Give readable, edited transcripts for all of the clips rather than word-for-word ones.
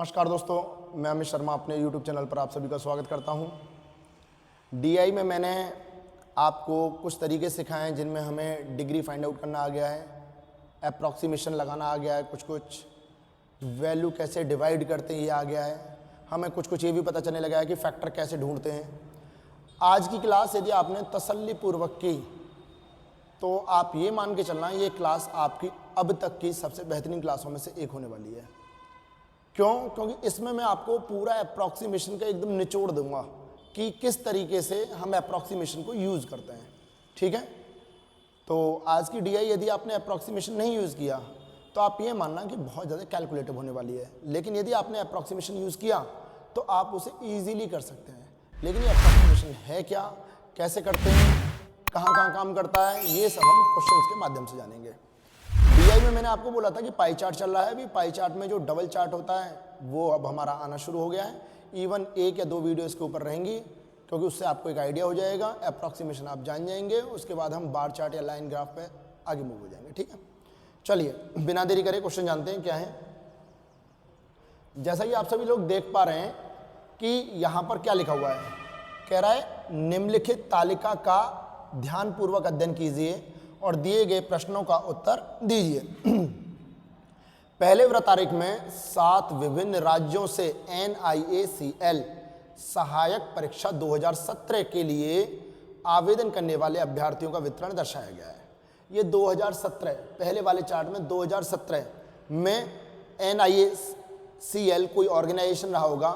नमस्कार दोस्तों, मैं अमित शर्मा अपने YouTube चैनल पर आप सभी का स्वागत करता हूं। DI में मैंने आपको कुछ तरीके सिखाए हैं जिनमें हमें डिग्री फाइंड आउट करना आ गया है, अप्रॉक्सीमेशन लगाना आ गया है, कुछ वैल्यू कैसे डिवाइड करते हैं ये आ गया है, हमें कुछ ये भी पता चलने लगा है कि फैक्टर कैसे ढूंढते हैं। आज की क्लास यदि आपने तसल्लीपूर्वक की तो आप ये मान के चलना ये क्लास आपकी अब तक की सबसे बेहतरीन क्लासों में से एक होने वाली है। क्यों? क्योंकि इसमें मैं आपको पूरा अप्रॉक्सीमेशन का एकदम निचोड़ दूंगा कि किस तरीके से हम अप्रॉक्सीमेशन को यूज़ करते हैं। ठीक है, तो आज की DI यदि आपने अप्रॉक्सीमेशन नहीं यूज़ किया तो आप ये मानना कि बहुत ज़्यादा कैलकुलेटिव होने वाली है, लेकिन यदि आपने अप्रॉक्सीमेशन यूज़ किया तो आप उसे ईजीली कर सकते हैं। लेकिन ये अप्रॉक्सीमेशन है क्या, कैसे करते हैं, कहाँ काम करता है, ये सब हम क्वेश्चंस के माध्यम से जानेंगे। DI में मैंने आपको बोला था कि पाई चार्ट चल रहा है। अभी पाई चार्ट में जो डबल चार्ट होता है वो अब हमारा आना शुरू हो गया है। इवन 1 या 2 वीडियो इसके ऊपर रहेंगी, क्योंकि उससे आपको एक आइडिया हो जाएगा, अप्रॉक्सीमेशन आप जान जाएंगे। उसके बाद हम बार चार्ट या लाइन ग्राफ पे आगे मूव हो जाएंगे। ठीक है, चलिए बिना देरी करे क्वेश्चन जानते हैं क्या है। जैसा कि आप सभी लोग देख पा रहे हैं कि यहाँ पर क्या लिखा हुआ है, कह रहा है निम्नलिखित तालिका का ध्यानपूर्वक अध्ययन कीजिए और दिए गए प्रश्नों का उत्तर दीजिए। पहले वृत्तारेख में 7 विभिन्न राज्यों से NIACL सहायक परीक्षा 2017 के लिए आवेदन करने वाले अभ्यर्थियों का वितरण दर्शाया गया है। ये 2017 पहले वाले चार्ट में 2017 में NIACL कोई ऑर्गेनाइजेशन रहा होगा,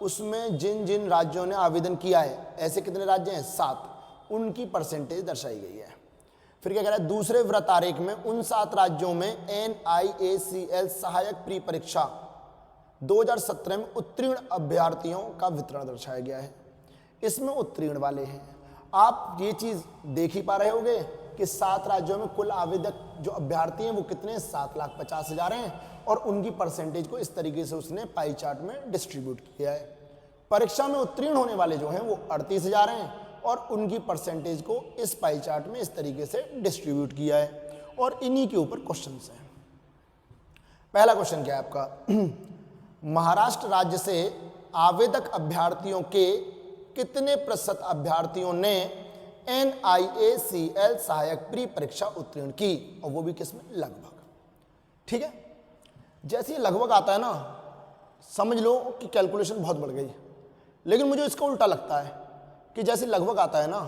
उसमें जिन जिन राज्यों ने आवेदन किया है, ऐसे कितने राज्य हैं 7, उनकी परसेंटेज दर्शाई गई है। फिर क्या कह रहा है, दूसरे वृत्तारेख में उन 7 राज्यों में NIACL सहायक प्री परीक्षा 2017 में उत्तीर्ण अभ्यर्थियों का वितरण दर्शाया गया है। इसमें उत्तीर्ण वाले हैं, आप ये चीज देख ही पा रहे होंगे कि 7 राज्यों में कुल आवेदक जो अभ्यर्थी हैं वो कितने 7,50,000 हैं, और उनकी परसेंटेज को इस तरीके से उसने पाई चार्ट में डिस्ट्रीब्यूट किया है। परीक्षा में उत्तीर्ण होने वाले जो हैं वो 38,000 हैं, और उनकी परसेंटेज को इस पाई चार्ट में इस तरीके से डिस्ट्रीब्यूट किया है, और इन्हीं के ऊपर क्वेश्चंस हैं। पहला क्वेश्चन क्या है आपका, महाराष्ट्र राज्य से आवेदक अभ्यर्थियों के कितने प्रतिशत अभ्यर्थियों ने NIACL सहायक प्री परीक्षा उत्तीर्ण की, और वो भी किसमें, लगभग। ठीक है, जैसे ये लगभग आता है ना, समझ लो कि कैलकुलेशन बहुत बढ़ गई। लेकिन मुझे इसका उल्टा लगता है कि जैसे लगभग आता है ना,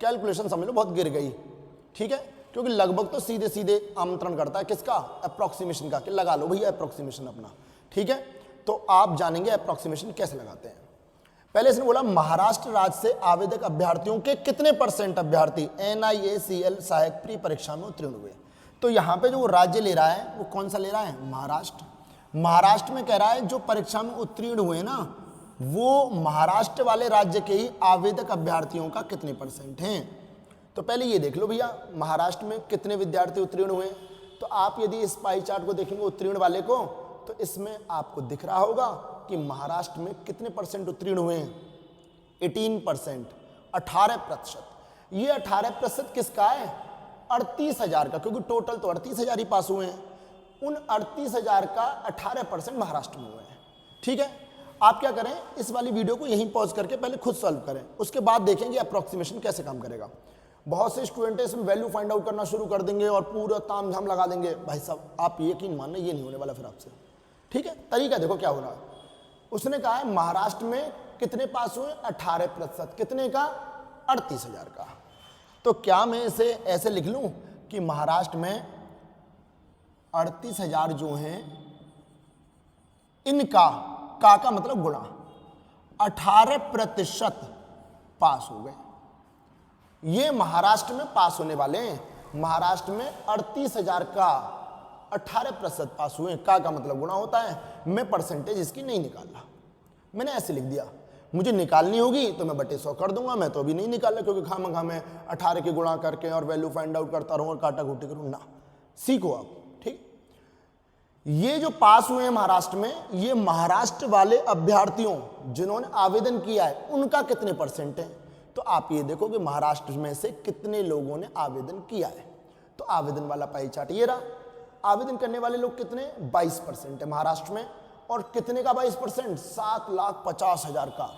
कैलकुलेशन समझ लो बहुत गिर गई। ठीक है, क्योंकि लगभग तो सीधे सीधे आमंत्रण करता है किसका, अप्रॉक्सीमेशन का, कि लगा लो भैया अप्रॉक्सीमेशन अपना। ठीक है, तो आप जानेंगे अप्रॉक्सीमेशन कैसे लगाते हैं। पहले इसने बोला महाराष्ट्र राज्य से आवेदक अभ्यर्थियों के कितने % अभ्यर्थी NIACL सहायक प्री परीक्षा में उत्तीर्ण हुए। तो यहाँ पे जो वो राज्य ले रहा है वो कौन सा ले रहा है, महाराष्ट्र। महाराष्ट्र में कह रहा है जो परीक्षा में उत्तीर्ण हुए ना, वो महाराष्ट्र वाले राज्य के ही आवेदक अभ्यर्थियों का कितने % हैं। तो पहले ये देख लो भैया, महाराष्ट्र में कितने विद्यार्थी उत्तीर्ण हुए। तो आप यदि इस पाई चार्ट को देखेंगे उत्तीर्ण वाले को, तो इसमें आपको दिख रहा होगा कि महाराष्ट्र में कितने % उत्तीर्ण हुए हैं, 18%, 18%। ये 18% किसका है, 38,000 का, क्योंकि टोटल तो 38,000 ही पास हुए हैं। उन 38,000 का 18% महाराष्ट्र में हुए हैं। ठीक है, आप क्या करें, इस वाली वीडियो को यहीं पॉज करके पहले खुद सॉल्व करें, उसके बाद देखेंगे अप्रॉक्सीमेशन कैसे काम करेगा। बहुत से स्टूडेंट इसमें वैल्यू फाइंड आउट करना शुरू कर देंगे और पूरा ताम झाम लगा देंगे। भाई साहब आप यकीन मानना ये नहीं होने वाला फिर आपसे। ठीक है, तरीका देखो क्या हो रहा है। उसने कहा है महाराष्ट्र में कितने पास हुए, 18%, कितने का, 38,000 का। तो क्या मैं इसे ऐसे लिख लूं कि महाराष्ट्र में 38,000 जो हैं इनका का मतलब गुणा 18% पास हो गए। ये महाराष्ट्र में पास होने वाले हैं। महाराष्ट्र में 38,000 का 18% पास हुए, का मतलब गुणा होता है। मैं परसेंटेज इसकी नहीं निकाल रहा, मैंने ऐसे लिख दिया। मुझे निकालनी होगी तो मैं बटे 100 कर दूंगा, मैं तो अभी नहीं निकाल रहा, क्योंकि खामखा मैं 18 के गुणा करके और वैल्यू फाइंड आउट करता रहूं और काटा कूटी करूं ना। सीखो आप। ठीक, ये जो पास हुए हैं महाराष्ट्र में, ये महाराष्ट्र वाले अभ्यर्थियों जिन्होंने आवेदन किया है उनका कितने % है। तो आप ये देखो कि महाराष्ट्र में से कितने लोगों ने आवेदन किया है। तो आवेदन वाला पाई चार्ट ये रहा। आवेदन करने वाले लोग कितने, 22% है महाराष्ट्र में, और कितने का 22%? 7,50,000 का।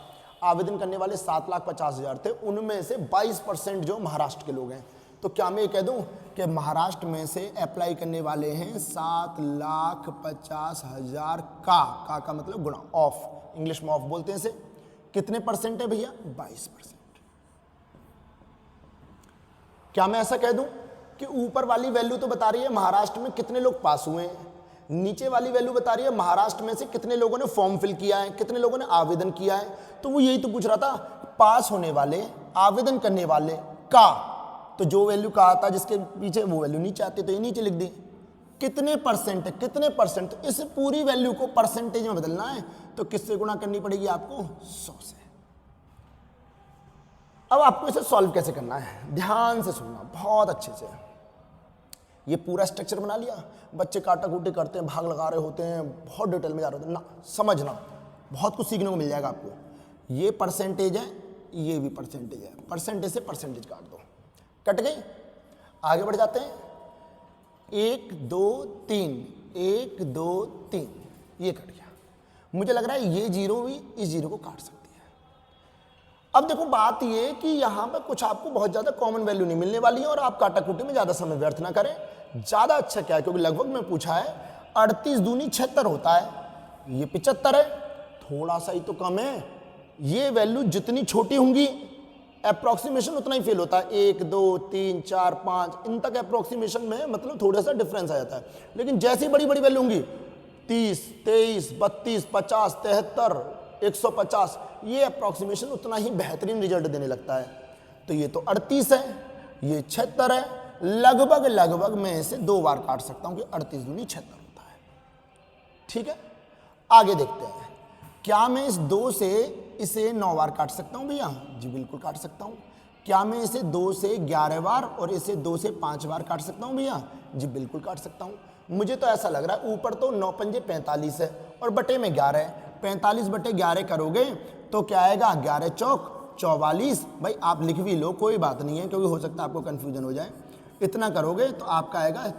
आवेदन करने वाले 7,50,000 थे, उनमें से 22% जो महाराष्ट्र के लोग हैं। तो क्या मैं ये कह दूं कि महाराष्ट्र में से अप्लाई करने वाले हैं 7,50,000 का मतलब गुणा, ऑफ, इंग्लिश में ऑफ बोलते हैं इसे। कितने परसेंट है भैया? 22%। क्या मैं ऐसा कह दूं कि ऊपर वाली वैल्यू तो बता रही है महाराष्ट्र में कितने लोग पास हुए हैं, नीचे वाली वैल्यू बता रही है महाराष्ट्र में से कितने लोगों ने फॉर्म फिल किया है, कितने लोगों ने आवेदन किया है। तो वो यही तो पूछ रहा था, पास होने वाले, आवेदन करने वाले का, तो जो वैल्यू कहा था जिसके पीछे वो वैल्यू नीचे आती है, तो ये नीचे लिख दी। कितने परसेंट है, कितने परसेंट, तो इस पूरी वैल्यू को परसेंटेज में बदलना है, तो किससे गुणा करनी पड़ेगी आपको? 100 से। अब आपको इसे सॉल्व कैसे करना है, ध्यान से सुनना बहुत अच्छे से। ये पूरा स्ट्रक्चर बना लिया, बच्चे काटाकूटी करते हैं, भाग लगा रहे होते हैं, बहुत डिटेल में जा रहे होते हैं ना, समझना, बहुत कुछ सीखने को मिल जाएगा आपको। ये परसेंटेज है, ये भी परसेंटेज है, परसेंटेज से परसेंटेज काट दो, कट गई। आगे बढ़ जाते हैं, 1 2 3, 1 2 3, ये कट गया। मुझे लग रहा है ये जीरो भी इस जीरो को काट सकती है। अब देखो बात ये कि यहां पर कुछ आपको बहुत ज्यादा कॉमन वैल्यू नहीं मिलने वाली है, और आप काटाकूटी में ज्यादा समय व्यर्थ ना करें। ज्यादा अच्छा क्या है, क्योंकि लगभग में पूछा है 38 दूनी 76 होता है, ये 75 है, थोड़ा सा ही तो कम है। ये वैल्यू जितनी छोटी होंगी अप्रोक्सीमेशन उतना ही फेल होता है। 1 2 3 4 5 इन तक अप्रोक्सीमेशन में मतलब थोड़ा सा डिफरेंस आ जाता है। लेकिन जैसी बड़ी बड़ी वैल्यू होंगी 30 23 32 50 73 150, ये अप्रोक्सीमेशन उतना ही बेहतरीन रिजल्ट देने लगता है। तो ये तो 38 है, ये 76 है, लगभग लगभग मैं इसे 2 बार काट सकता हूं कि 38 दूनी 76 होता है। ठीक है, आगे देखते हैं, क्या मैं इस 2 से इसे 9 बार काट सकता हूं भैया? जी बिल्कुल काट सकता हूं। क्या मैं इसे 2 से 11 बार और इसे 2 से 5 बार काट सकता हूं भैया? जी बिल्कुल काट सकता हूं। मुझे तो ऐसा लग रहा है, ऊपर तो 9 पंजे 45 है और बटे में 11 है, 45 बटे 11 करोगे तो क्या आएगा? 11 चौक 44। भाई आप लिख भी लो, कोई बात नहीं है, क्योंकि हो सकता है आपको कन्फ्यूजन हो जाए। इतना करोगे तो आपका आएगा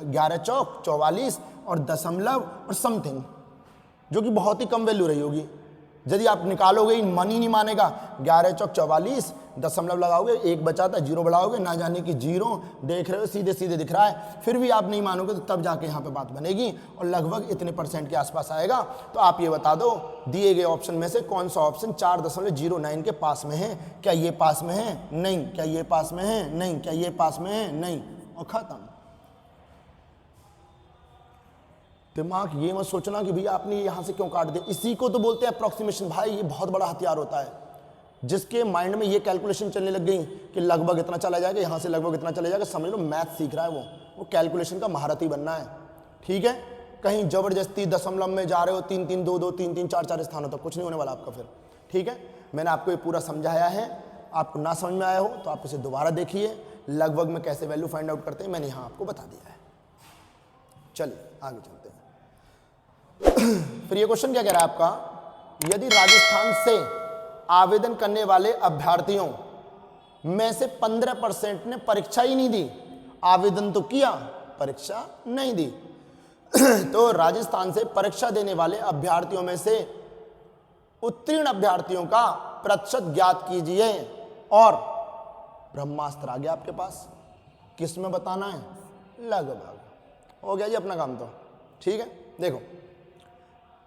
11 चौक 44 और दशमलव और समथिंग, जो कि बहुत ही कम वैल्यू रही होगी। यदि आप निकालोगे, मन ही नहीं मानेगा, 11 चौक 44, दशमलव लगाओगे, 1 बचा था, 0 बढ़ाओगे, ना जाने की 0, देख रहे हो सीधे सीधे दिख रहा है, फिर भी आप नहीं मानोगे, तो तब जाके यहाँ पे बात बनेगी और लगभग इतने परसेंट के आसपास आएगा। तो आप ये बता दो, दिए गए ऑप्शन में से कौन सा ऑप्शन 4.09 के पास में है? क्या ये पास में है? नहीं। क्या ये पास में है? नहीं। क्या ये पास में है? नहीं। और खत्म। दिमाग ये मत सोचना कि भैया आपने यहां से क्यों काट दिया, इसी को तो बोलते हैं अप्रोक्सीमेशन। भाई ये बहुत बड़ा हथियार होता है, जिसके माइंड में ये कैलकुलेशन चलने लग गई कि लगभग इतना चला जाएगा, यहां से लगभग इतना चला जाएगा, समझ लो मैथ सीख रहा है वो कैलकुलेशन का महारथी बनना है। ठीक है, कहीं जबरदस्ती दशमलव में जा रहे हो 3 3 2 2 3 3 4 4 स्थानों तक, कुछ नहीं होने वाला आपका फिर। ठीक है, मैंने आपको ये पूरा समझाया है। आपको ना समझ में आया हो तो आप इसे दोबारा देखिए, लगभग में कैसे वैल्यू फाइंड आउट करते हैं मैंने यहाँ आपको बता दिया है। चलिए आगे चलते हैं। फिर ये क्वेश्चन क्या कह रहा है आपका, यदि राजस्थान से आवेदन करने वाले अभ्यर्थियों में से 15% ने परीक्षा ही नहीं दी, आवेदन तो किया परीक्षा नहीं दी, तो राजस्थान से परीक्षा देने वाले अभ्यर्थियों में से उत्तीर्ण अभ्यर्थियों का प्रतिशत ज्ञात कीजिए। और ब्रह्मास्त्र आ गया आपके पास, किस में बताना है? लगभग। हो गया जी अपना काम तो। ठीक है, देखो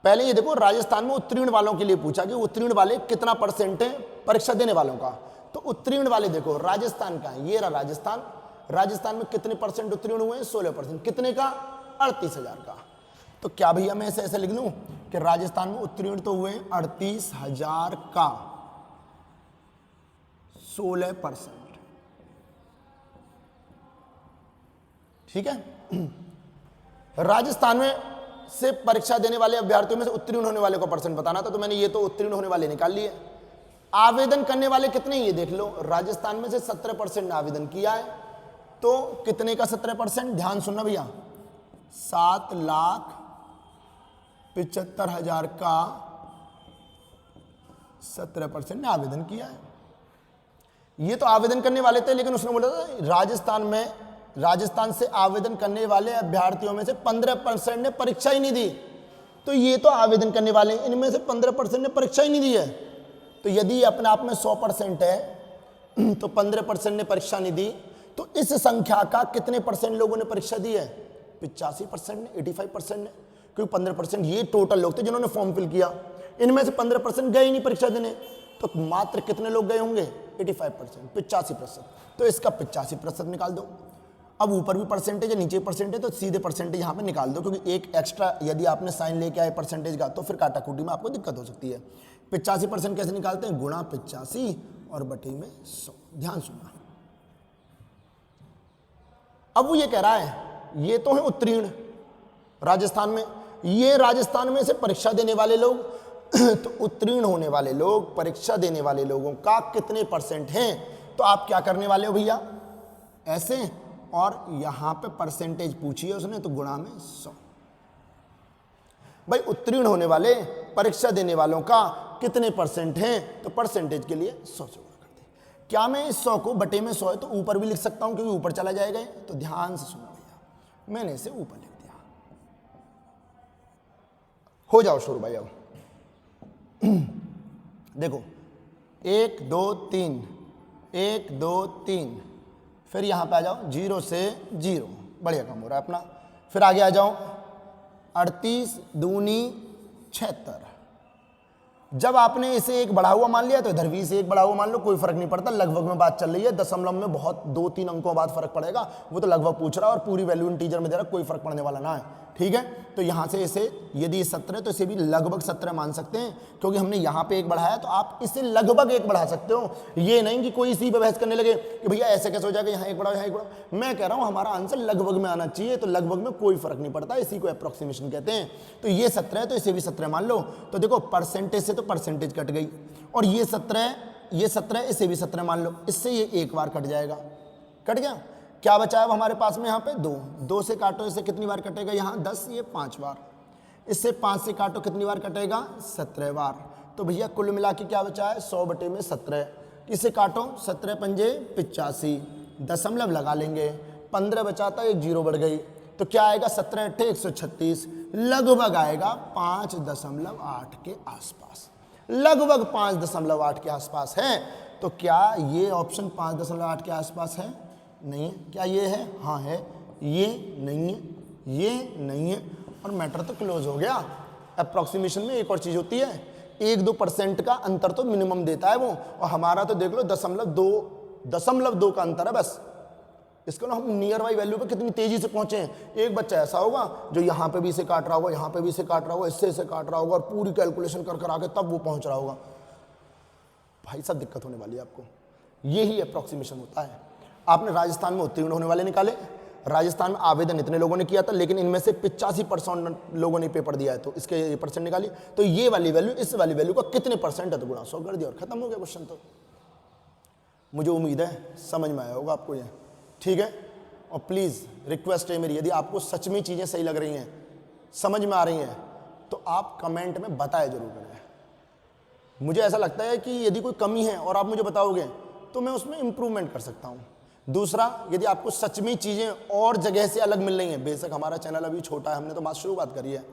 पहले ये देखो, राजस्थान में उत्तीर्ण वालों के लिए पूछा कि उत्तीर्ण वाले कितना परसेंट है परीक्षा देने वालों का। तो उत्तीर्ण वाले देखो राजस्थान का, ये रहा राजस्थान। राजस्थान में कितने परसेंट उत्तीर्ण हुए हैं? 16%। कितने का? 38,000 का। तो क्या भैया मैं ऐसे लिख लूं कि राजस्थान में उत्तीर्ण तो हुए 38,000 का 16%। ठीक है, राजस्थान में से परीक्षा देने वाले अभ्यर्थियों में से उत्तीर्ण होने वाले को परसेंट बताना था, तो मैंने ये तो उत्तीर्ण होने वाले निकाल लिए। आवेदन करने वाले कितने, ये देख लो, राजस्थान में से 17% ने आवेदन किया है, तो कितने का 17%? ध्यान सुनना भैया, 7,75,000 का 17% ने आवेदन किया है। ये तो आवेदन करने वाले थे, लेकिन उसने बोला था राजस्थान से आवेदन करने वाले अभ्यर्थियों में से 15% ने परीक्षा ही नहीं दी। तो ये तो आवेदन करने वाले हैं, इनमें से 15% ने परीक्षा ही नहीं दी है। तो यदि अपने आप में 100% है तो 15% ने परीक्षा नहीं दी, तो इस संख्या का कितने परसेंट लोगों ने परीक्षा दी है? 85% ने, 85% ने, क्योंकि 15% ये टोटल लोग थे जिन्होंने फॉर्म फिल किया। इनमें से 15% गए ही नहीं परीक्षा देने, तो मात्र कितने लोग गए होंगे? 85%, 85%। तो इसका 85% निकाल दो। अब ऊपर भी परसेंटेज है, नीचे परसेंटेज, तो सीधे परसेंटेज यहाँ पे निकाल दो, क्योंकि एक एक्स्ट्रा यदि आपने साइन लेके आए परसेंटेज का तो फिर काटाकूटी में आपको दिक्कत हो सकती है। 85% कैसे निकालते हैं? गुणा 85 और बटे में 100। ध्यान सुनना। अब वो ये कह रहा है ये तो है उत्तीर्ण राजस्थान में, ये राजस्थान में से परीक्षा देने वाले लोग तो उत्तीर्ण होने वाले लोग, परीक्षा देने वाले लोगों का कितने परसेंट हैं? तो आप क्या करने वाले हो भैया? ऐसे, और यहां पे परसेंटेज पूछी है उसने, तो गुणा में 100। भाई उत्तीर्ण होने वाले, परीक्षा देने वालों का कितने परसेंट हैं? तो परसेंटेज के लिए 100 से गुणा कर दे। क्या मैं इस 100 को बटे में 100 है तो ऊपर भी लिख सकता हूं, क्योंकि ऊपर चला जाएगा। तो ध्यान से सुनो भैया, मैंने इसे ऊपर लिख दिया। हो जाओ शुरू भाई। अब देखो 1 2 3, 1 2 3, फिर यहां पे आ जाओ 0 से 0, बढ़िया काम हो रहा है अपना। फिर आगे आ जाओ 38 दूनी 76। जब आपने इसे एक बढ़ा हुआ मान लिया तो इधर भी इसे एक बढ़ा हुआ मान लो, कोई फर्क नहीं पड़ता, लगभग में बात चल रही है। दशमलव में बहुत 2-3 अंकों बाद फर्क पड़ेगा, वो तो लगभग पूछ रहा है, और पूरी वैल्यू इंटीजर में दे रहा, कोई फर्क पड़ने वाला ना है। ठीक है, तो यहां से इसे यदि 17 तो इसे भी लगभग 17 मान सकते हैं, क्योंकि हमने यहां पे एक बढ़ाया, तो आप इसे लगभग एक बढ़ा सकते हो। ये नहीं कि कोई इसी पे बहस करने लगे कि भैया ऐसे कैसे हो जाएगा, यहाँ एक बढ़ाओ यहाँ एक बढ़ाओ। मैं कह रहा हूं हमारा आंसर लगभग में आना चाहिए, तो लगभग में कोई फर्क नहीं पड़ता, इसी को अप्रोक्सीमेशन कहते हैं। तो ये 17 है तो इसे भी 17 मान लो। तो देखो परसेंटेज से तो परसेंटेज कट गई, और ये 17 इसे भी 17 मान लो, इससे ये एक बार कट जाएगा, कट गया। क्या बचा है हमारे पास में? यहाँ पे 2 से काटो, इससे कितनी बार कटेगा? यहाँ 10, ये 5 बार। इससे 5 से काटो, कितनी बार कटेगा? 17 बार। तो भैया कुल मिला के क्या बचा है? 100 बटे में 17। इसे काटो, 17 पंजे 85, दशमलव लगा लेंगे, 15 बचाता, एक 0 बढ़ गई, तो क्या आएगा? 17 8 136, लगभग आएगा 5.8 के आसपास, लगभग 5.8 के आसपास है। तो क्या ये ऑप्शन 5.8 के आसपास है? नहीं है। क्या ये है? हाँ है। ये नहीं है, ये नहीं है, और मैटर तो क्लोज हो गया। अप्रोक्सीमेशन में एक और चीज होती है, 1-2% का अंतर तो मिनिमम देता है वो, और हमारा तो देख लो 0.2 का अंतर है बस। इसको ना हम नियर बाई वैल्यू पे कितनी तेजी से पहुंचे हैं। एक बच्चा ऐसा होगा जो यहाँ पे भी इसे काट रहा होगा, यहाँ पे भी इसे काट रहा होगा, इससे इसे काट रहा होगा, और पूरी कैलकुलेशन कर आके तब वो पहुंच रहा होगा। भाई सब दिक्कत होने वाली है आपको। यही अप्रोक्सीमेशन होता है। आपने राजस्थान में उत्तीर्ण होने वाले निकाले, राजस्थान में आवेदन इतने लोगों ने किया था, लेकिन इनमें से 85% लोगों ने पेपर दिया है, तो इसके ये परसेंट निकाली। तो ये वाली वैल्यू इस वाली वैल्यू का कितने परसेंट है? तो गुणा 100 कर दिया और खत्म हो गया क्वेश्चन। तो मुझे उम्मीद है समझ में आया होगा आपको ये, ठीक है। और प्लीज़ रिक्वेस्ट है मेरी, यदि आपको सच में चीज़ें सही लग रही हैं, समझ में आ रही हैं, तो आप कमेंट में बताए जरूर करें। मुझे ऐसा लगता है कि यदि कोई कमी है और आप मुझे बताओगे तो मैं उसमें इम्प्रूवमेंट कर सकता हूँ। दूसरा, यदि आपको सच में चीज़ें और जगह से अलग मिल रही हैं, बेशक हमारा चैनल अभी छोटा है, हमने तो बात शुरुआत करी है,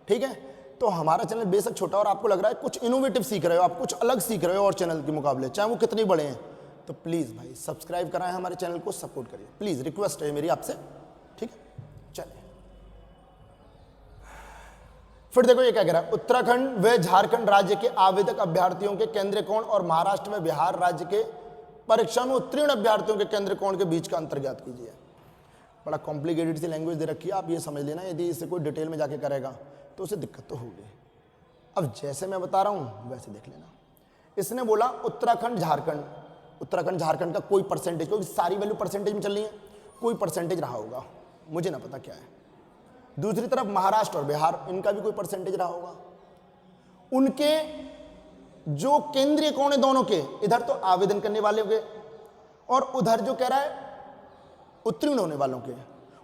ठीक है, तो हमारा चैनल बेशक छोटा और आपको लग रहा है कुछ इनोवेटिव सीख रहे हो, आप कुछ अलग सीख रहे हो और चैनल के मुकाबले, चाहे वो कितने बड़े हैं, तो प्लीज़ भाई सब्सक्राइब कराएं, हमारे चैनल को सपोर्ट करिए, प्लीज़ रिक्वेस्ट है मेरी आपसे, ठीक है। चलिए फिर देखो ये क्या कह रहा है, उत्तराखंड व झारखंड राज्य के आवेदक अभ्यर्थियों के केंद्रीय कोण और महाराष्ट्र व बिहार राज्य के परीक्षा में उत्तीर्ण अभ्यर्थियों के केंद्रीय कोण के बीच का अंतर ज्ञात कीजिए। बड़ा कॉम्प्लिकेटेड सी लैंग्वेज दे रखी है, आप ये समझ लेना, यदि इसे कोई डिटेल में जाके करेगा तो उसे दिक्कत तो होगी। अब जैसे मैं बता रहा हूं वैसे देख लेना। इसने बोला उत्तराखंड झारखंड, उत्तराखंड झारखंड का कोई परसेंटेज, क्योंकि सारी वैल्यू परसेंटेज में चल रही है, कोई परसेंटेज रहा होगा, मुझे ना पता क्या है। दूसरी तरफ महाराष्ट्र और बिहार, इनका भी कोई परसेंटेज रहा होगा। उनके जो केंद्रीय कोण है दोनों के, इधर तो आवेदन करने वाले के और उधर जो कह रहा है उत्तीर्ण होने वालों के,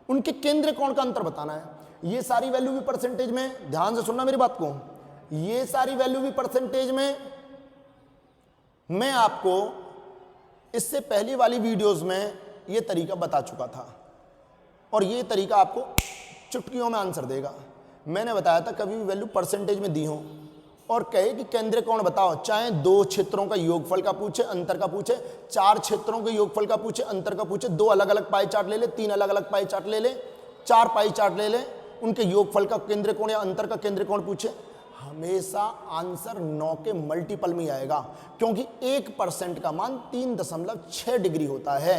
उनके केंद्रीय कोण का अंतर बताना है। ये सारी वैल्यू भी परसेंटेज में, ध्यान से सुनना मेरी बात को, ये सारी वैल्यू भी परसेंटेज में। मैं आपको इससे पहली वाली वीडियोस में ये तरीका बता चुका था और ये तरीका आपको चुटकियों में आंसर देगा। मैंने बताया था कभी भी वैल्यू परसेंटेज में दी हो और कहे कि केंद्रीय कोण बताओ, चाहे 2 क्षेत्रों का योगफल का पूछे, अंतर का पूछे, 4 क्षेत्रों के योगफल का पूछे, अंतर का पूछे, 2 अलग अलग पाई चार्ट ले ले, 3 अलग अलग पाई चार्ट ले ले, 4 पाई चार्ट ले ले, उनके योगफल का केंद्रीय कोण या अंतर का केंद्रीय कोण पूछे, हमेशा आंसर 9 के मल्टीपल में ही आएगा, क्योंकि 1% का मान 3.6 डिग्री होता है।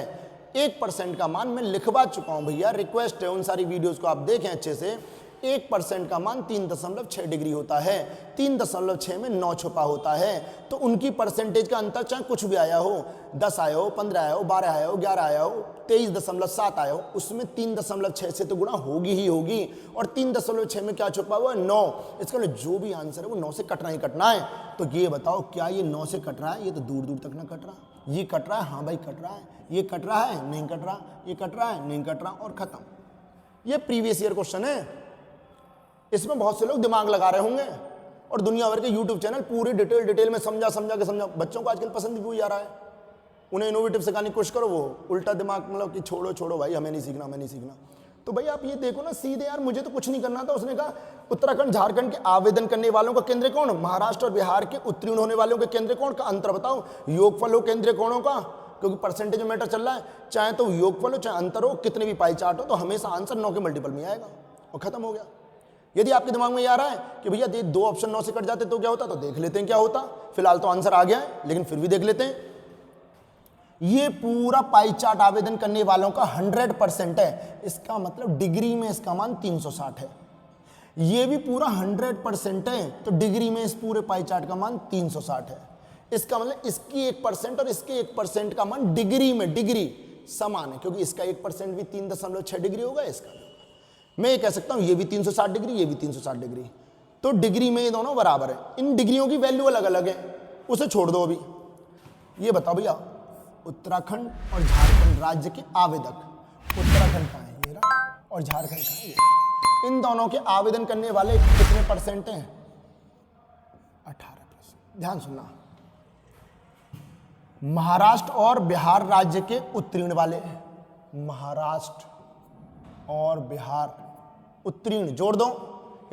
1% का मान मैं लिखवा चुका हूं भैया, रिक्वेस्ट है उन सारी वीडियोस को आप देखें अच्छे से। 1% का मान 3.6 डिग्री होता है, 3.6 में 9 छुपा होता है, तो उनकी परसेंटेज का अंतर चाहे कुछ भी आया हो, 10 आया हो, 15 आया हो, 12 आया हो, 11 आया हो, 23.7 आया हो, उसमें 3.6 से तो गुणा होगी ही होगी, और 3.6 में क्या छुपा हुआ है? 9। इसका मतलब जो भी आंसर है वो 9 से कटना ही कटना है। तो ये बताओ क्या ये 9 से कट रहा है? ये तो दूर दूर तक ना कट रहा। ये कट रहा है, हाँ भाई कट रहा है। ये कट रहा है, नहीं कट रहा। ये कट रहा है, नहीं कट रहा, और खत्म। ये प्रीवियस ईयर क्वेश्चन है। इसमें बहुत से लोग दिमाग लगा रहे होंगे और दुनिया भर के यूट्यूब चैनल पूरी डिटेल में समझा के बच्चों को आजकल पसंद भी वही आ रहा है। उन्हें इनोवेटिव सिखाने की कोशिश करो, वो उल्टा दिमाग मतलब कि छोड़ो भाई, हमें नहीं सीखना। तो भाई आप ये देखो ना सीधे, यार मुझे तो कुछ नहीं करना था। उसने कहा उत्तराखंड झारखंड के आवेदन करने वालों का केंद्रीय कोण, महाराष्ट्र और बिहार के उत्तीर्ण होने वालों के केंद्रीय कोण का अंतर बताओ। योगफल हो केंद्रीय कोणों का, क्योंकि परसेंटेज मैटर चल रहा है, चाहे तो योगफल हो चाहे अंतर हो, कितने भी पाई चार्ट हो, तो हमेशा आंसर 9 के मल्टीपल में आएगा और खत्म हो गया। यदि आपके दिमाग में ये आ रहा है कि भैया 2 ऑप्शन 9 से कट जाते तो क्या होता, तो देख लेते हैं क्या होता। फिलहाल तो आंसर आ गया है, लेकिन फिर भी देख लेते हैं। ये पूरा पाई चार्ट आवेदन करने वालों का 100% है, इसका मतलब डिग्री में इसका मान 360 है। ये भी पूरा 100% है, तो डिग्री में इस पूरे पाई चार्ट का मान 360 है। इसका मतलब इसकी 1% और इसके 1% का मान डिग्री समान है, क्योंकि इसका 1% भी 3.6 डिग्री होगा, इसका। मैं ये कह सकता हूं ये भी 360 डिग्री, ये भी 360 डिग्री, तो डिग्री में ये दोनों बराबर है। इन डिग्रियों की वैल्यू अलग अलग है, उसे छोड़ दो अभी। ये बताओ भैया, उत्तराखंड और झारखंड राज्य के आवेदक, उत्तराखंड कहाँ है ये रहा, और झारखंड कहाँ है ये, इन दोनों के आवेदन करने वाले कितने परसेंट हैं? 18%। ध्यान सुनना, महाराष्ट्र और बिहार राज्य के उत्तीर्ण वाले, महाराष्ट्र और बिहार उत्तीर्ण जोड़ दो।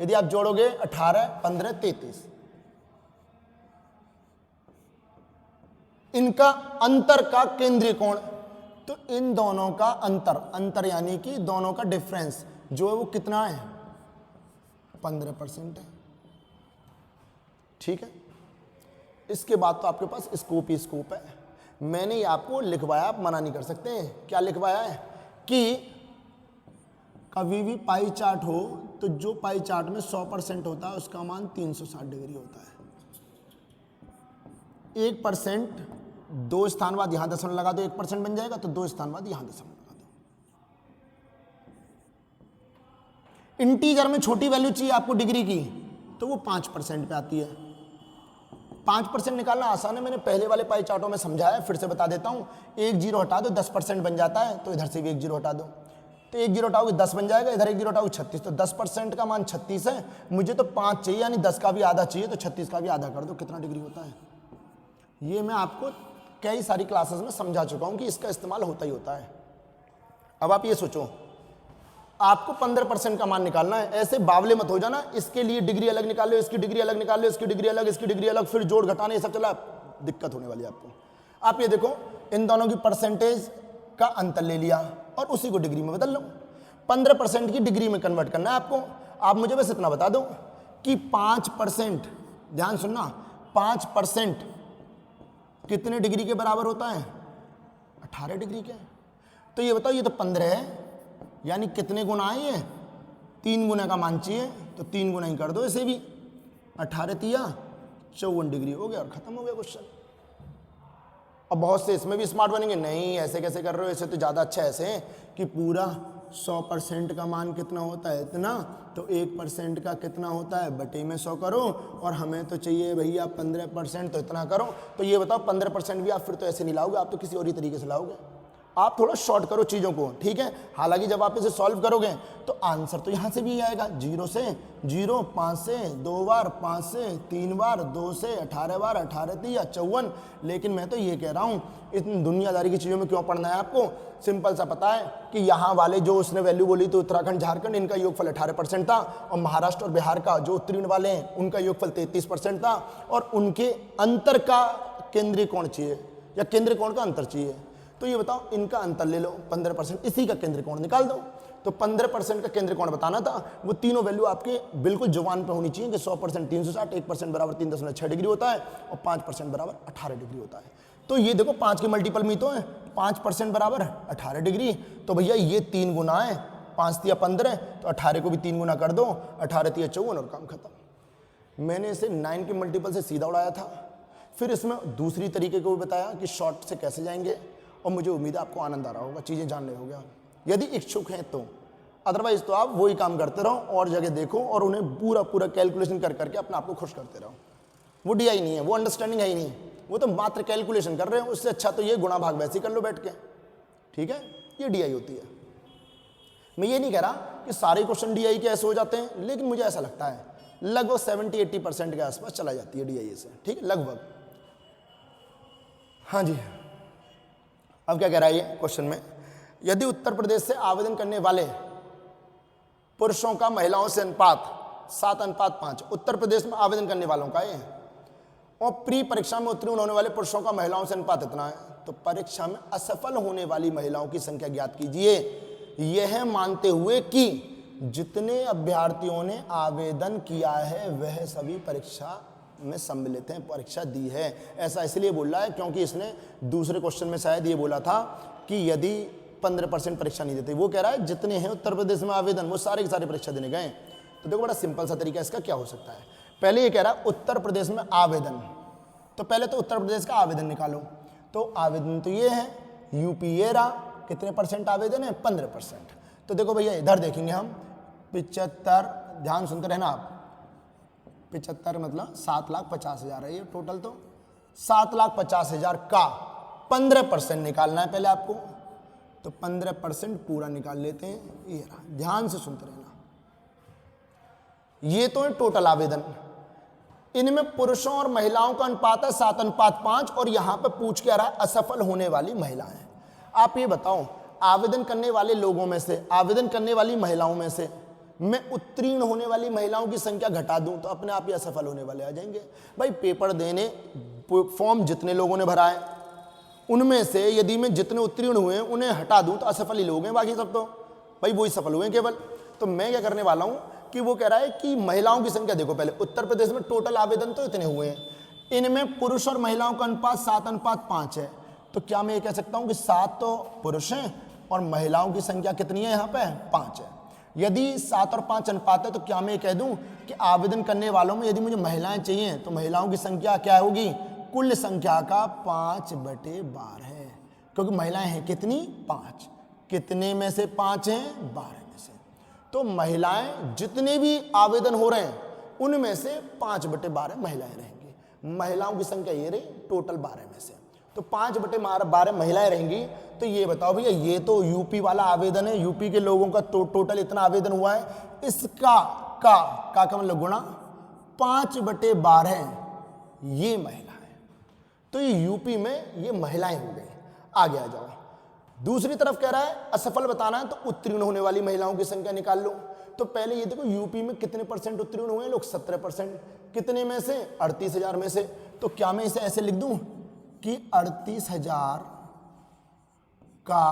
यदि आप जोड़ोगे 18, 15, 33, इनका अंतर का केंद्रीय कोण, तो इन दोनों का अंतर यानी कि दोनों का डिफरेंस जो है वो कितना है? 15% है। ठीक है, इसके बाद तो आपके पास स्कोप ही स्कोप है। मैंने ये आपको लिखवाया, आप मना नहीं कर सकते हैं। क्या लिखवाया है कि कभी भी पाई चार्ट हो तो जो पाई चार्ट में 100% होता है उसका मान 360 डिग्री होता है। 1% 2 स्थान बाद यहां दशमलव लगा दो, 1% बन जाएगा, तो 2 स्थान बाद यहां दशमलव लगा दो। इंटीजर में छोटी वैल्यू चाहिए आपको डिग्री की, तो वो 5% पे आती है। 5% निकालना आसान है, मैंने पहले वाले पाई चार्टों में समझाया, फिर से बता देता हूं। 1 0 हटा दो, 10% बन जाता है, तो इधर से भी 1 0 हटा दो, तो 1 0 हटाओगे 10 बन जाएगा, इधर 1 0 हटाओगे 36, तो 10% का मान 36 है। मुझे तो 5 चाहिए, यानी 10 का भी आधा चाहिए, तो 36 का भी आधा कर दो, कितना डिग्री होता है? ये मैं आपको कई सारी क्लासेस में समझा चुका हूं कि इसका इस्तेमाल होता ही होता है। अब आप ये सोचो, आपको 15% का मान निकालना है, ऐसे बावले मत हो जाना, इसके लिए डिग्री अलग निकाल लो, इसकी डिग्री अलग निकाल लो, इसकी डिग्री अलग, इसकी डिग्री अलग, फिर जोड़ घटाने ये सब चला, दिक्कत होने वाली है आपको। आप ये देखो, इन दोनों की परसेंटेज का अंतर ले लिया और उसी को डिग्री में बदल लो। 15% की डिग्री में कन्वर्ट करना है आपको। आप मुझे बस इतना बता दो कि 5%, ध्यान सुनना, 5% कितने डिग्री के बराबर होता है? 18 डिग्री के। तो ये बताओ, ये तो 15 है, यानी कितने गुना है ये? 3 गुना का मान चाहिए, तो 3 गुना ही कर दो इसे भी। 18 तिया 54 डिग्री हो गया और खत्म हो गया क्वेश्चन। अब बहुत से इसमें भी स्मार्ट बनेंगे, नहीं ऐसे कैसे कर रहे हो, ऐसे तो ज़्यादा अच्छा ऐसे है कि पूरा 100% का मान कितना होता है? इतना, तो 1% का कितना होता है? बटे में 100 करो, और हमें तो चाहिए भैया 15%, तो इतना करो। तो ये बताओ 15% भी आप फिर तो ऐसे नहीं लाओगे, आप तो किसी और ही तरीके से लाओगे। आप थोड़ा शॉर्ट करो चीज़ों को, ठीक है। हालांकि जब आप इसे सॉल्व करोगे तो आंसर तो यहाँ से भी आएगा, 0 से 0, 5 से 2 बार, 5 से 3 बार, 2 से 18 बार, 18 3 या 54। लेकिन मैं तो ये कह रहा हूँ इतनी दुनियादारी की चीज़ों में क्यों पढ़ना है आपको। सिंपल सा पता है कि यहाँ वाले जो उसने वैल्यू बोली तो उत्तराखंड झारखंड इनका योगफल 18% था, और महाराष्ट्र और बिहार का जो उत्तीर्ण वाले हैं उनका योगफल 33% था, और उनके अंतर का केंद्रीय कोण चाहिए या केंद्रीय कोण का अंतर चाहिए। तो ये बताओ इनका अंतर ले लो 15%, इसी का केंद्रीय कोण निकाल दो। तो 15% का केंद्रीय कोण बताना था, वो तीनों वैल्यू आपके बिल्कुल जुबान पे होनी चाहिए कि 100% 360, 1% बराबर 3.6 डिग्री होता है, और 5% बराबर 18 डिग्री होता है। तो ये देखो 5 के मल्टीपल में तो है, 5% बराबर 18 डिग्री। तो भैया ये 3 गुना है, 5 तिया 15, तो 18 को भी 3 गुना कर दो, 18 तिया 54 और काम खत्म। मैंने इसे 9 के मल्टीपल से सीधा उड़ाया था, फिर इसमें दूसरी तरीके को भी बताया कि शॉर्ट से कैसे जाएंगे, और मुझे उम्मीद है आपको आनंद आ रहा होगा, चीज़ें जान रहे होगे आप, यदि इच्छुक हैं तो। अदरवाइज तो आप वही काम करते रहो और जगह देखो और उन्हें पूरा पूरा कैलकुलेशन कर करके अपने आप को खुश करते रहो। वो DI नहीं है, वो अंडरस्टैंडिंग है ही नहीं, वो तो मात्र कैलकुलेशन कर रहे हो। उससे अच्छा तो ये गुणा भाग वैसे ही कर लो बैठ के, ठीक है। ये DI होती है। मैं ये नहीं कह रहा कि सारे क्वेश्चन DI के ऐसे हो जाते हैं, लेकिन मुझे ऐसा लगता है लगभग 70-80% के आसपास चला जाती है DI से, ठीक है, लगभग। हाँ जी, अब क्या कह रहा है ये क्वेश्चन में, यदि उत्तर प्रदेश से आवेदन करने वाले पुरुषों का महिलाओं से अनुपात 7:5, उत्तर प्रदेश में आवेदन करने वालों का ये, और प्री परीक्षा में उत्तीर्ण होने वाले पुरुषों का महिलाओं से अनुपात इतना है, तो परीक्षा में असफल होने वाली महिलाओं की संख्या ज्ञात कीजिए, यह मानते हुए कि जितने अभ्यर्थियों ने आवेदन किया है वह सभी परीक्षा में सम्मिलित हैं, परीक्षा दी है। ऐसा इसलिए बोल रहा है क्योंकि इसने दूसरे क्वेश्चन में शायद ये बोला था कि यदि 15% परीक्षा नहीं देते, वो कह रहा है जितने हैं उत्तर प्रदेश में आवेदन वो सारे के सारे परीक्षा देने गए। तो देखो बड़ा सिंपल सा तरीका इसका क्या हो सकता है। पहले ये कह रहा है उत्तर प्रदेश में आवेदन, तो पहले तो उत्तर प्रदेश का आवेदन निकालो। तो आवेदन तो ये है, यूपी ये रहा, कितने परसेंट आवेदन है, 15%। तो देखो भैया इधर देखेंगे हम 75, ध्यान सुनते रहना आप, 75 मतलब 7,50,000 है ये टोटल। तो 7,50,000 का 15% निकालना है पहले आपको, तो 15% पूरा निकाल लेते हैं। ये रहा, ध्यान से सुनते रहना। ये तो है टोटल आवेदन, इनमें पुरुषों और महिलाओं का अनुपात है 7:5, और यहां पे पूछ के आ रहा है असफल होने वाली महिलाएं। आप ये बताओ आवेदन करने वाले लोगों में से, आवेदन करने वाली महिलाओं में से मैं उत्तीर्ण होने वाली महिलाओं की संख्या घटा दूं तो अपने आप ही असफल होने वाले आ जाएंगे। भाई पेपर देने फॉर्म जितने लोगों ने भरा है उनमें से यदि मैं जितने उत्तीर्ण हुए हैं उन्हें हटा दूं तो असफल ही लोग हैं, बाकी सब तो भाई वही सफल हुए हैं केवल। तो मैं क्या करने वाला हूं कि वो कह रहा है कि महिलाओं की संख्या देखो, पहले उत्तर प्रदेश में टोटल आवेदन तो इतने हुए हैं, इनमें पुरुष और महिलाओं का अनुपात 7:5 है। तो क्या मैं ये कह सकता हूं कि 7 तो पुरुष हैं और महिलाओं की संख्या कितनी है यहाँ पे, 5 है। यदि 7 और 5 अनुपात है तो क्या मैं ये कह दूं कि आवेदन करने वालों में यदि मुझे महिलाएं चाहिए तो महिलाओं की संख्या क्या होगी, कुल संख्या का 5/12 है, क्योंकि महिलाएं हैं कितनी, 5। कितने में से 5 हैं, 12 में से। तो महिलाएं जितने भी आवेदन हो रहे हैं उनमें से 5/12 महिलाएं रहेंगी। महिलाओं की संख्या ये रही टोटल 12 में से, तो 5/12 महिलाएं रहेंगी। तो ये बताओ भैया, ये तो यूपी वाला आवेदन है, यूपी के लोगों का तो टोटल इतना आवेदन हुआ है, इसका का मतलब गुणा 5/12 ये महिलाएं। तो ये यूपी में ये महिलाएं हो गई। आगे आ जाओ, दूसरी तरफ कह रहा है असफल बताना है तो उत्तीर्ण होने वाली महिलाओं की संख्या निकाल लो। तो पहले ये देखो यूपी में कितने परसेंट उत्तीर्ण हुए हैं लोग, 17%। कितने में से, 38,000 में से। तो क्या मैं इसे ऐसे लिख दूं कि 38,000 का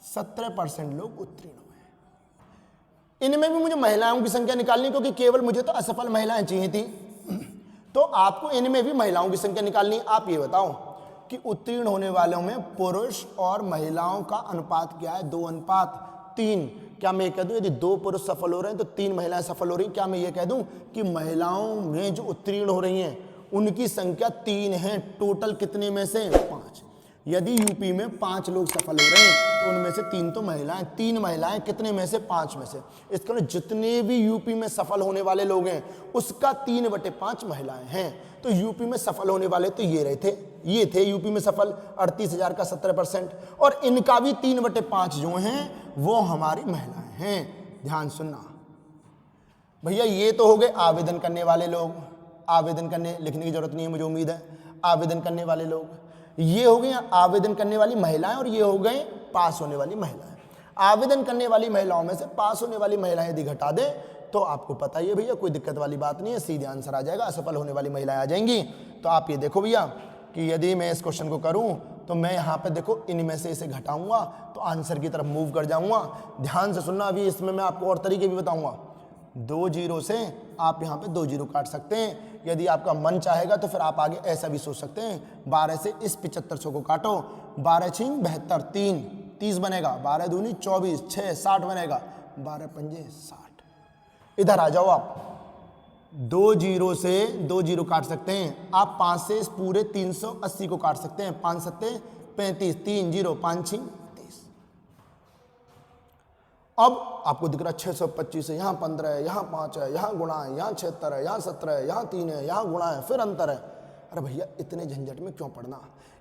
17% लोग उत्तीर्ण हुए। इनमें भी मुझे महिलाओं की संख्या निकालनी, क्योंकि केवल मुझे तो असफल महिलाएं चाहिए थी, तो आपको इनमें भी महिलाओं की संख्या निकालनी। आप ये बताओ कि उत्तीर्ण होने वालों में पुरुष और महिलाओं का अनुपात क्या है, 2:3। क्या मैं ये कह दूं यदि 2 पुरुष सफल हो रहे हैं तो 3 महिलाएं सफल हो रही हैं? क्या मैं ये कह दूं कि महिलाओं में जो उत्तीर्ण हो रही हैं उनकी संख्या 3 है, टोटल कितने में से, 5। यदि यूपी में 5 लोग सफल हो रहे हैं तो उनमें से 3 तो महिलाएं, 3 महिलाएं कितने में से? 5 में से। इसका मतलब जितने भी यूपी में सफल होने वाले लोग हैं उसका 3/5 महिलाएं हैं। तो यूपी में सफल होने वाले तो ये थे यूपी में सफल 38,000 का 17%, और इनका भी 3/5 जो हैं वो हमारी महिलाएं हैं। ध्यान सुनना भैया, ये तो हो गए आवेदन करने वाले लोग, आवेदन करने लिखने की जरूरत नहीं है मुझे उम्मीद है, आवेदन करने वाले लोग। ये हो गए आवेदन करने वाली महिलाएं और ये हो गए पास होने वाली महिलाएं। आवेदन करने वाली महिलाओं में से पास होने वाली महिलाएं यदि घटा दें तो आपको पता ही है भैया, कोई दिक्कत वाली बात नहीं है, सीधे आंसर आ जाएगा, असफल होने वाली महिलाएं आ जाएंगी। तो आप ये देखो भैया कि यदि मैं इस क्वेश्चन को करूं तो मैं यहाँ पे देखो इनमें से इसे घटाऊंगा तो आंसर की तरफ मूव कर जाऊंगा। ध्यान से सुनना, अभी इसमें मैं आपको और तरीके भी बताऊंगा। 2 जीरो से आप यहाँ पे 2 जीरो काट सकते हैं। यदि आपका मन चाहेगा तो फिर आप आगे ऐसा भी सोच सकते हैं, 12 से इस 7500 को काटो, 12 छीन 72, 3 30 बनेगा, 12 दूनी 24, 6 60 बनेगा, 12 पंजे 60। इधर आ जाओ आप, 2 जीरो से 2 जीरो काट सकते हैं आप, 5 से इस पूरे 380 को काट सकते हैं, 5 सत्ते 35, 3 जीरो 5 छीन 30। अब आपको दिख रहा 625 है, यहाँ 15 है, यहाँ 5 है, यहाँ गुणा है, यहाँ 76 है, यहाँ 17 है, यहाँ 3 है, यहाँ गुणा है, फिर अंतर है। अरे भैया इतने झंझट में क्यों पढ़ना,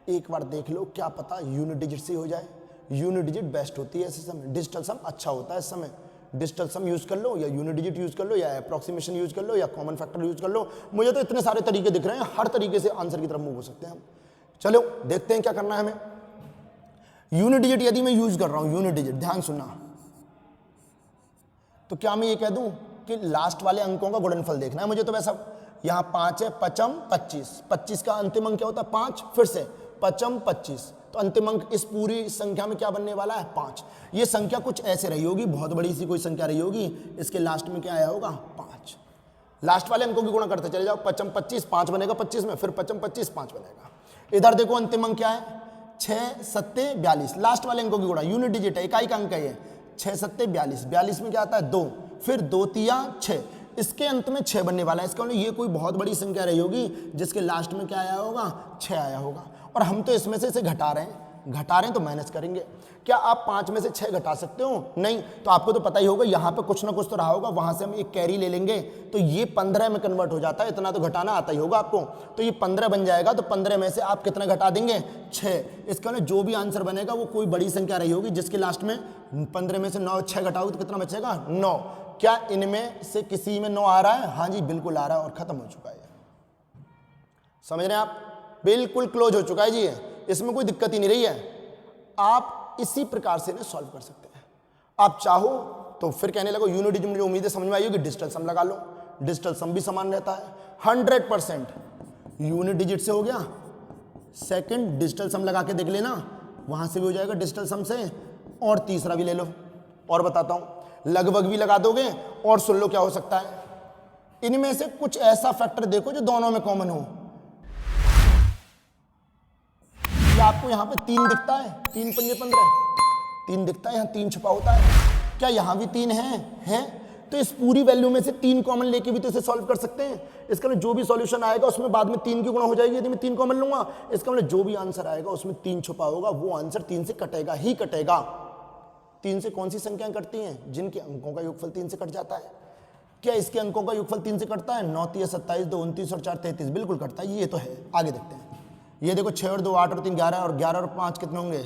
एक बार देख लो, क्या पता यूनिट डिजिट से हो जाए। यूनिट डिजिट बेस्ट होती है ऐसे समय, डिजिटल सम अच्छा होता है इस समय। डिजिटल सम यूज कर लो या यूनिट डिजिट यूज कर लो या अप्रॉक्सीमेशन यूज कर लो या कॉमन फैक्टर यूज कर लो। मुझे तो इतने सारे तरीके दिख रहे हैं, हर तरीके से आंसर की तरफ मूव हो सकते हैं हम। चलो देखते हैं क्या करना है हमें। यूनिट डिजिट यदि मैं यूज कर रहा हूं, यूनिट डिजिट ध्यान सुनना, तो क्या मैं ये कह दूं कि लास्ट वाले अंकों का गुणनफल देखना है मुझे। तो वैसा यहाँ 5 है, 5m 25, 25 का अंतिम अंक क्या होता है 5, फिर से 5m 25, तो अंतिम अंक इस पूरी संख्या में क्या बनने वाला है 5। ये संख्या कुछ ऐसे रही होगी, बहुत बड़ी सी कोई संख्या रही होगी, इसके लास्ट में क्या आया होगा 5। लास्ट वाले अंकों की गुणा करते चले जाओ, 5m 25 5 बनेगा 25 में, फिर 5m 25 5 बनेगा। इधर देखो अंतिम अंक क्या है 6 7 42, लास्ट वाले अंकों की गुणा, यूनिट डिजिट है, इकाई का अंक है ये, 6 7 42, 42 में क्या आता है 2, फिर 2 तिया 6, इसके अंत में 6 बनने वाला है। इसका मतलब ये कोई बहुत बड़ी संख्या रही होगी जिसके लास्ट में क्या आया होगा 6 आया होगा। और हम तो इसमें से इसे घटा रहे हैं तो माइनस करेंगे। क्या आप 5 में से 6 घटा सकते हो? नहीं। तो आपको तो पता ही होगा यहाँ पे कुछ ना कुछ तो रहा होगा, वहां से हम एक कैरी ले लेंगे तो ये 15 में कन्वर्ट हो जाता है, इतना तो घटाना आता ही होगा आपको। तो ये 15 बन जाएगा, तो 15 में से आप कितना घटा देंगे 6। इसका मतलब जो भी आंसर बनेगा वो कोई बड़ी संख्या रही होगी जिसके लास्ट में 15 में से 9 6 घटाओगे तो कितना बचेगा 9। क्या इनमें से किसी में 9 आ रहा है? हाँ जी बिल्कुल आ रहा है और खत्म हो चुका है। समझ रहे हैं आप? बिल्कुल क्लोज हो चुका है जी, इसमें कोई दिक्कत ही नहीं रही है। आप इसी प्रकार से इन्हें सॉल्व कर सकते हैं। आप चाहो तो फिर कहने लगो यूनिट डिजिट, मुझे उम्मीद है समझ में आई होगी, डिजिटल सम लगा लो, डिजिटल सम भी समान रहता है 100%। यूनिट डिजिट से हो गया, सेकंड डिजिटल सम लगा के देख लेना, वहां से भी हो जाएगा डिजिटल सम से, और तीसरा भी ले लो। और बताता हूं, लगभग भी लगा दोगे और सुन लो क्या हो सकता है। इनमें से कुछ ऐसा फैक्टर देखो जो दोनों में कॉमन हो। आपको यहाँ पे 3 दिखता है, 3 पंजे 15, 3 दिखता है, यहाँ 3 छुपा होता है। क्या यहाँ भी 3 है? तो इस पूरी वैल्यू में से 3 कॉमन लेके भी तो इसे सॉल्व कर सकते हैं। इसका मतलब जो भी सॉल्यूशन आएगा उसमें बाद में 3 की गुणा हो जाएगी यदि मैं 3 कॉमन लूंगा। इसका मतलब जो भी आंसर आएगा उसमें 3 छुपा होगा, वो आंसर 3 से कटेगा ही कटेगा। 3 से कौन सी संख्याएं कटती हैं? जिनके अंकों का योगफल 3 से कट जाता है। क्या इसके अंकों का योगफल 3 से कटता है? 9 3 27, 2 29 और 4 33, बिल्कुल कटता है। ये तो है। आगे देखते हैं। ये देखो 6 और 2 8 और 3 11, और 11 और 5 कितने होंगे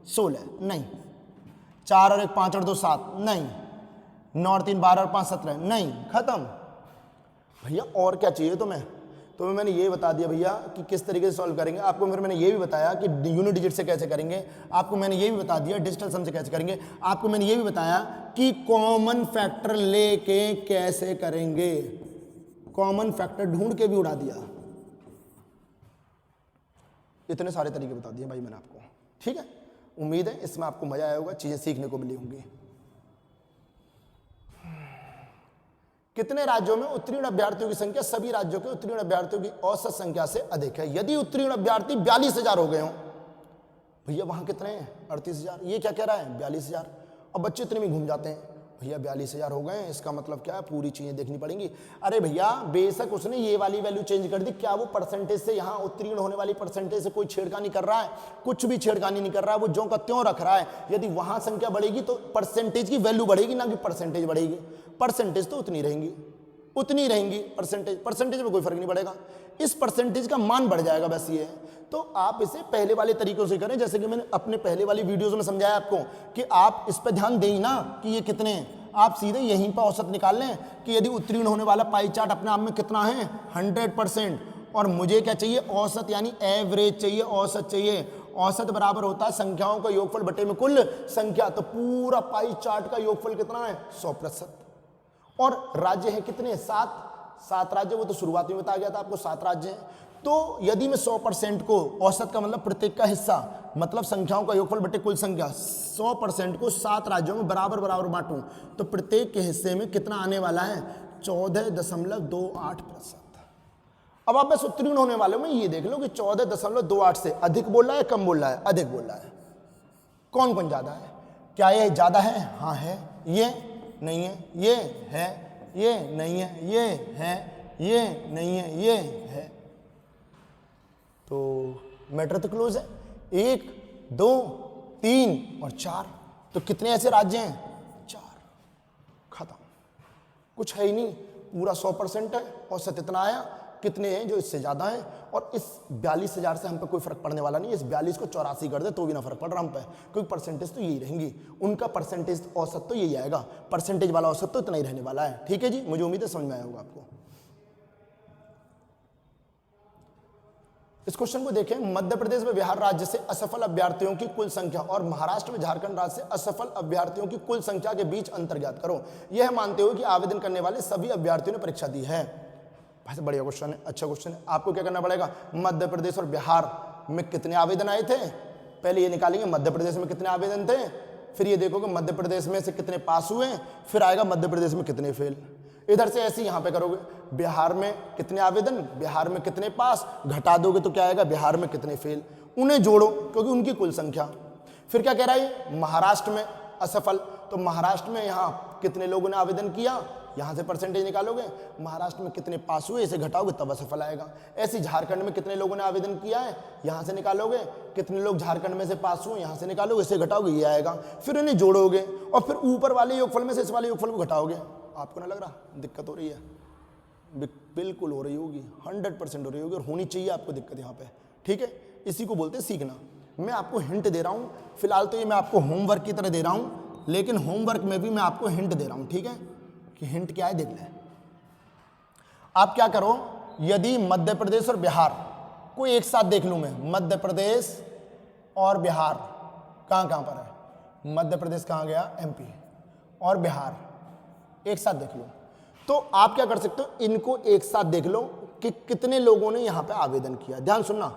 16, नहीं। 4 और 1 5 और 2 7, नहीं। 9 और 3 12 और 5 17, नहीं। खत्म भैया। और क्या चाहिए तुम्हें? तुम्हें मैंने ये बता दिया भैया कि किस तरीके से सॉल्व करेंगे। आपको फिर मैंने ये भी बताया कि यूनिट डिजिट से कैसे करेंगे, आपको मैंने ये भी बता दिया डिजिटल सम से कैसे करेंगे, आपको मैंने ये भी बताया कि कॉमन फैक्टर लेके कैसे करेंगे। कॉमन फैक्टर ढूंढ के भी उड़ा दिया। इतने सारे तरीके बता दिए भाई मैंने आपको। ठीक है, उम्मीद है इसमें आपको मजा आया होगा, चीजें सीखने को मिली होंगी। कितने राज्यों में उत्तीर्ण अभ्यर्थियों की संख्या सभी राज्यों के उत्तीर्ण अभ्यर्थियों की औसत संख्या से अधिक है? यदि उत्तीर्ण अभ्यर्थी 42,000 हो गए हों, भैया वहां कितने हैं 38,000, ये क्या कह रहा है 42,000। अब बच्चे इतने में घूम जाते हैं, भैया 42,000 हो गए, इसका मतलब क्या है, पूरी चीज़ें देखनी पड़ेंगी। अरे भैया बेशक उसने ये वाली वैल्यू चेंज कर दी, क्या वो परसेंटेज से, यहाँ उत्तीर्ण होने वाली परसेंटेज से कोई छेड़खानी कर रहा है? कुछ भी छेड़खानी नहीं कर रहा है, वो ज्यों का त्यों रख रहा है। यदि वहाँ संख्या बढ़ेगी तो परसेंटेज की वैल्यू बढ़ेगी, ना कि परसेंटेज बढ़ेगी। परसेंटेज तो उतनी रहेंगी परसेंटेज में कोई फर्क नहीं पड़ेगा, इस परसेंटेज का मान बढ़ जाएगा, बस ये है। तो आप इसे पहले वाले तरीकों से करें, जैसे कि मैंने अपने पहले वाली वीडियोस में समझाया आपको कि आप इस पर ध्यान दें ना कि ये कितने हैं। आप सीधे यहीं पर औसत निकाल लें कि यदि उत्तीर्ण होने वाला पाई चार्ट अपने आप में कितना है, 100%, और मुझे क्या चाहिए, औसत यानी एवरेज चाहिए, औसत चाहिए। औसत बराबर होता है संख्याओं का योगफल बटे में कुल संख्या। तो पूरा पाई चार्ट का योगफल कितना है, 100%। और राज्य है कितने, 7 राज्य, वो तो शुरुआत में बताया गया था आपको, 7 राज्य हैं। तो यदि मैं 100% को, औसत का मतलब प्रत्येक का हिस्सा, मतलब संख्याओं का योगफल बटे कुल संख्या, 100% को 7 राज्यों में बराबर बांटूं तो प्रत्येक के हिस्से में कितना आने वाला है, 14.28%। अब आप बस उत्तीर्ण होने वाले में ये देख लो कि 14.28 से अधिक बोल रहा है, कम बोल रहा है, अधिक बोल रहा है। कौन कौन ज्यादा है? क्या ये ज्यादा है? हाँ है। ये नहीं है, ये है, ये नहीं है, ये है, ये नहीं है, ये है। तो मैटर तो क्लोज है। 1, 2, 3 और 4। तो कितने ऐसे राज्य हैं? 4। खत्म, कुछ है ही नहीं, पूरा 100% है। औसत इतना आया, कितने हैं जो इससे ज्यादा हैं, और इस 42,000 से हम पे कोई फर्क पड़ने वाला नहीं है। इस 42 को 84 कर दे तो भी ना फर्क पड़ रहा हम पे, क्योंकि परसेंटेज तो यही रहेंगी, उनका परसेंटेज औसत तो यही आएगा, परसेंटेज वाला औसत तो इतना ही रहने वाला है। ठीक है जी, मुझे उम्मीद है समझ में आया होगा आपको। इस क्वेश्चन को देखें, मध्य प्रदेश व बिहार राज्य से असफल अभ्यर्थियों की कुल संख्या और महाराष्ट्र व झारखंड राज्य से असफल अभ्यर्थियों की कुल संख्या के बीच अंतर ज्ञात करो, यह मानते हुए कि आवेदन करने वाले सभी अभ्यर्थियों ने परीक्षा दी है। भाई बढ़िया क्वेश्चन है, अच्छा क्वेश्चन है। आपको क्या करना पड़ेगा, मध्य प्रदेश और बिहार में कितने आवेदन आए थे, पहले ये निकालेंगे मध्य प्रदेश में कितने आवेदन थे, फिर ये देखोगे मध्य प्रदेश में से कितने पास हुए, फिर आएगा मध्य प्रदेश में कितने फेल। इधर से ऐसे यहाँ पे करोगे, बिहार में कितने आवेदन, बिहार में कितने पास, घटा दोगे तो क्या आएगा, बिहार में कितने फेल, उन्हें जोड़ो क्योंकि उनकी कुल संख्या। फिर क्या कह रहा है, महाराष्ट्र में असफल, तो महाराष्ट्र में यहाँ कितने लोगों ने आवेदन किया, यहाँ से परसेंटेज निकालोगे, महाराष्ट्र में कितने पास हुए इसे घटाओगे तब असफल आएगा। ऐसे झारखंड में कितने लोगों ने आवेदन किया है, यहाँ से निकालोगे, कितने लोग झारखंड में से पास हुए, यहाँ से निकालोगे, इसे घटाओगे, ये आएगा। फिर इन्हें जोड़ोगे और फिर ऊपर वाले योगफल में से इस वाले योगफल को घटाओगे। आपको ना लग रहा दिक्कत हो रही है? बिल्कुल हो रही होगी, 100% हो रही होगी, और होनी चाहिए आपको दिक्कत यहाँ पे। ठीक है, इसी को बोलते हैं सीखना। मैं आपको हिंट दे रहा हूँ, फिलहाल तो ये मैं आपको होमवर्क की तरह दे रहा हूँ, लेकिन होमवर्क में भी मैं आपको हिंट दे रहा हूँ। ठीक है, कि हिंट क्या है देख लें। आप क्या करो, यदि मध्य प्रदेश और बिहार को एक साथ देख लूं मैं, मध्य प्रदेश और बिहार कहाँ कहाँ पर है, मध्य प्रदेश कहाँ गया, MP, और बिहार एक साथ देख लो, तो आप क्या कर सकते हो, इनको एक साथ देख लो कि कितने लोगों ने यहां पे आवेदन किया। ध्यान सुनना,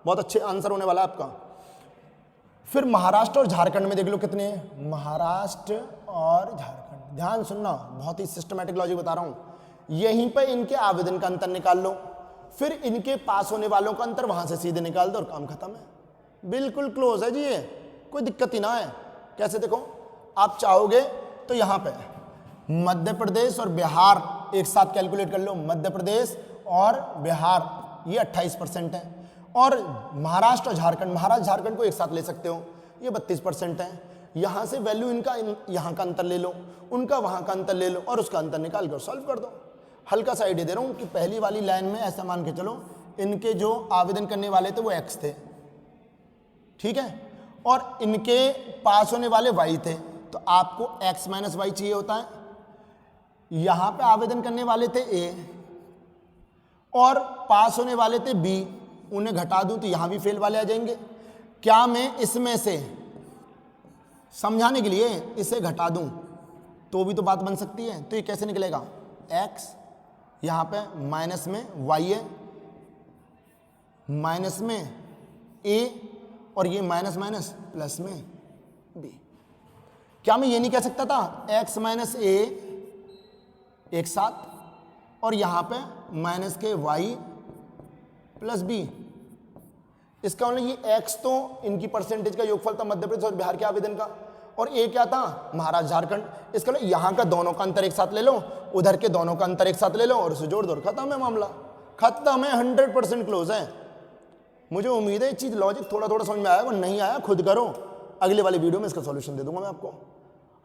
बहुत अच्छे आंसर होने वाला है आपका। फिर महाराष्ट्र और झारखंड में देख लो कितने, महाराष्ट्र और झारखंड, ध्यान सुनना, बहुत ही सिस्टमैटिक लॉजिक बता रहा हूं। यहीं पे इनके आवेदन का अंतर निकाल लो, फिर इनके पास होने वालों का अंतर वहां से सीधे निकाल दो और काम खत्म है। बिल्कुल क्लोज है जी, ये कोई दिक्कत ही ना है। कैसे देखो, आप चाहोगे तो यहां पे मध्य प्रदेश और बिहार एक साथ कैलकुलेट कर लो, मध्य प्रदेश और बिहार ये 28% है, और महाराष्ट्र और झारखंड, महाराष्ट्र झारखंड को एक साथ ले सकते हो, ये 32% है। यहाँ से वैल्यू इनका यहाँ का अंतर ले लो, उनका वहाँ का अंतर ले लो और उसका अंतर निकाल कर सॉल्व कर दो। हल्का सा आइडिया दे रहा हूँ कि पहली वाली लाइन में ऐसा मान के चलो, इनके जो आवेदन करने वाले थे वो x थे, ठीक है, और इनके पास होने वाले y थे, तो आपको x माइनस वाई चाहिए होता है। यहाँ पे आवेदन करने वाले थे a और पास होने वाले थे b, उन्हें घटा दूं तो यहाँ भी फेल वाले आ जाएंगे। क्या मैं इसमें से समझाने के लिए इसे घटा दूं तो भी तो बात बन सकती है, तो ये कैसे निकलेगा, x यहाँ पे माइनस में y है, माइनस में a, और ये माइनस माइनस प्लस में b। क्या मैं ये नहीं कह सकता था x माइनस a एक साथ और यहाँ पे माइनस के y प्लस b? इसका मतलब ये x तो इनकी परसेंटेज का योगफल था मध्य प्रदेश और बिहार के आवेदन का, और ए क्या था, महाराष्ट्र झारखंड। इसका मतलब यहाँ का दोनों का अंतर एक साथ ले लो, उधर के दोनों का अंतर एक साथ ले लो और उसे जोड़ दो, खत्म है मामला, खत्म है, 100% क्लोज है। मुझे उम्मीद है ये चीज़ लॉजिक थोड़ा थोड़ा समझ में आया, नहीं आया खुद करो, अगले वाली वीडियो में इसका सॉल्यूशन दे दूंगा मैं आपको।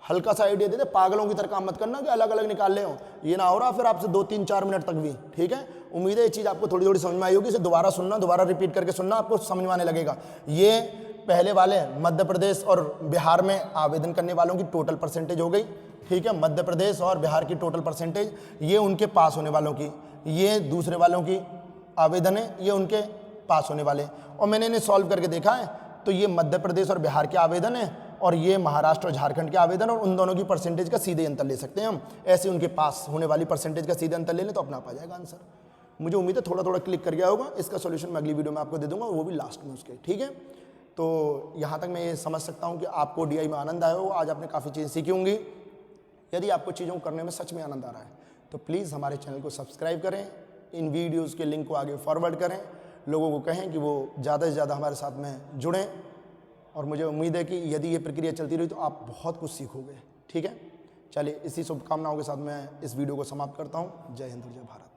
हल्का सा आइडिया दे दे, पागलों की तरह काम मत करना कि अलग अलग निकाल ले हो, ये ना हो रहा फिर आपसे 2-3-4 मिनट तक भी। ठीक है, उम्मीद है ये चीज़ आपको थोड़ी थोड़ी समझ में आई होगी। इसे दोबारा सुनना, दोबारा रिपीट करके सुनना, आपको समझ में आने लगेगा। ये पहले वाले मध्य प्रदेश और बिहार में आवेदन करने वालों की टोटल परसेंटेज हो गई। ठीक है, मध्य प्रदेश और बिहार की टोटल परसेंटेज, ये उनके पास होने वालों की, ये दूसरे वालों की आवेदन है, ये उनके पास होने वाले। और मैंने इन्हें सॉल्व करके देखा है, तो ये मध्य प्रदेश और बिहार के आवेदन है और ये महाराष्ट्र और झारखंड के आवेदन, और उन दोनों की परसेंटेज का सीधे अंतर ले सकते हैं हम। ऐसे उनके पास होने वाली परसेंटेज का सीधे अंतर ले लें तो अपना आ जाएगा आंसर। मुझे उम्मीद है थोड़ा थोड़ा क्लिक कर गया होगा। इसका सॉल्यूशन मैं अगली वीडियो में आपको दे दूंगा, वो भी लास्ट में उसके। ठीक है, तो यहाँ तक मैं ये समझ सकता हूँ कि आपको DI में आनंद आया हो, आज आपने काफ़ी चीज़ें सीखी होंगी। यदि आपको चीज़ों को करने में सच में आनंद आ रहा है तो प्लीज़ हमारे चैनल को सब्सक्राइब करें, इन वीडियोज़ के लिंक को आगे फॉरवर्ड करें, लोगों को कहें कि वो ज़्यादा से ज़्यादा हमारे साथ में जुड़ें। और मुझे उम्मीद है कि यदि ये प्रक्रिया चलती रही तो आप बहुत कुछ सीखोगे। ठीक है, चलिए इसी शुभकामनाओं के साथ मैं इस वीडियो को समाप्त करता हूँ। जय हिंद, जय भारत।